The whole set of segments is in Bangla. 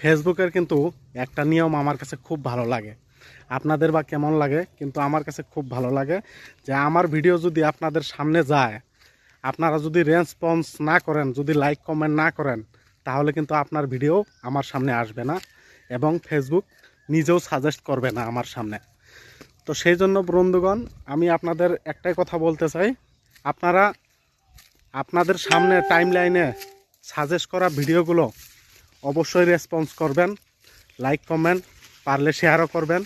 ফেসবুকের কিন্তু একটা নিয়ম আমার কাছে খুব ভালো লাগে, আপনাদের বা কেমন লাগে, কিন্তু আমার কাছে খুব ভালো লাগে যে আমার ভিডিও যদি আপনাদের সামনে যায়, আপনারা যদি রেসপন্স না করেন, যদি লাইক কমেন্ট না করেন, তাহলে কিন্তু আপনার ভিডিও আমার সামনে আসবে না এবং ফেসবুক নিজেও সাজেস্ট করবে না আমার সামনে। তো সেই জন্য বন্ধুগণ, আমি আপনাদের একটাই কথা বলতে চাই, আপনারা আপনাদের সামনে টাইমলাইনে সাজেস্ট করা ভিডিওগুলো অবশ্যই রেসপন্স করবেন, লাইক কমেন্ট পারলে শেয়ারও করবেন।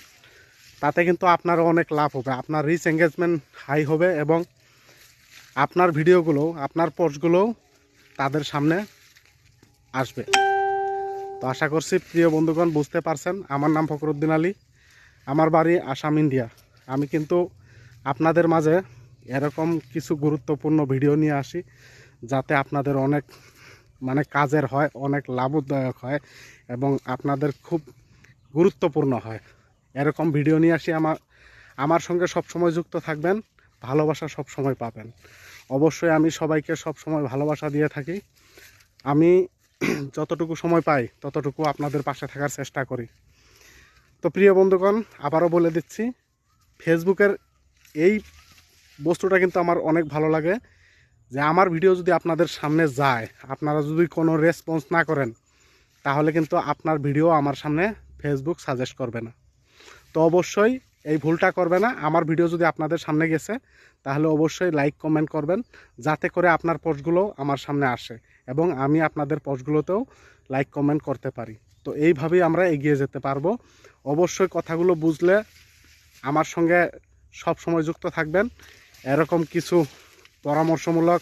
তাতে কিন্তু আপনারও অনেক লাভ হবে, আপনার রিচ এঙ্গেজমেন্ট হাই হবে এবং আপনার ভিডিওগুলো, আপনার পোস্টগুলো তাদের সামনে আসবে। তো আশা করছি প্রিয় বন্ধুগণ বুঝতে পারছেন। আমার নাম ফখরুদ্দিন আলী, আমার বাড়ি আসাম, ইন্ডিয়া। আমি কিন্তু আপনাদের মাঝে এরকম কিছু গুরুত্বপূর্ণ ভিডিও নিয়ে আসি যাতে আপনাদের অনেক কাজের হয়, অনেক লাভদায়ক হয় এবং আপনাদের খুব গুরুত্বপূর্ণ হয়। এরকম ভিডিও নিয়ে আসি। আমার সঙ্গে সবসময় যুক্ত থাকবেন, ভালোবাসা সব সময় পাবেন। অবশ্যই আমি সবাইকে সব সময় ভালোবাসা দিয়ে থাকি। আমি যতটুকু সময় পাই ততটুকু আপনাদের পাশে থাকার চেষ্টা করি। তো প্রিয় বন্ধুগণ, আবারও বলে দিচ্ছি, ফেসবুকের এই বস্তুটা কিন্তু আমার অনেক ভালো লাগে যে আমার ভিডিও যদি আপনাদের সামনে যায়, আপনারা যদি কোনো রেসপন্স না করেন, তাহলে কিন্তু আপনার ভিডিও আমার সামনে ফেসবুক সাজেস্ট করবে না। তো অবশ্যই এই ভুলটা করবে না। আমার ভিডিও যদি আপনাদের সামনে গেছে, তাহলে অবশ্যই লাইক কমেন্ট করবেন, যাতে করে আপনার পোস্টগুলো আমার সামনে আসে এবং আমি আপনাদের পোস্টগুলোতেও লাইক কমেন্ট করতে পারি। তো এইভাবেই আমরা এগিয়ে যেতে পারবো। অবশ্যই কথাগুলো বুঝলে আমার সঙ্গে সব সময় যুক্ত থাকবেন। এরকম কিছু পরামর্শমূলক,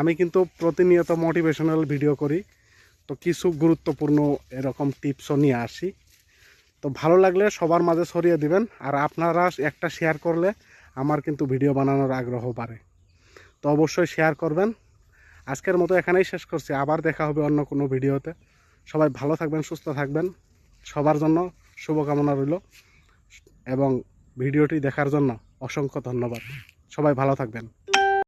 আমি কিন্তু প্রতিনিয়ত মোটিভেশনাল ভিডিও করি, তো কিছু গুরুত্বপূর্ণ এরকম টিপসও নিয়ে আসি। তো ভালো লাগলে সবার মাঝে ছড়িয়ে দিবেন, আর আপনারা একটা শেয়ার করলে আমার কিন্তু ভিডিও বানানোর আগ্রহ বাড়ে। তো অবশ্যই শেয়ার করবেন। আজকের মতো এখানেই শেষ করছি, আবার দেখা হবে অন্য কোনো ভিডিওতে। সবাই ভালো থাকবেন, সুস্থ থাকবেন, সবার জন্য শুভকামনা রইল এবং ভিডিওটি দেখার জন্য অসংখ্য ধন্যবাদ। সবাই ভালো থাকবেন।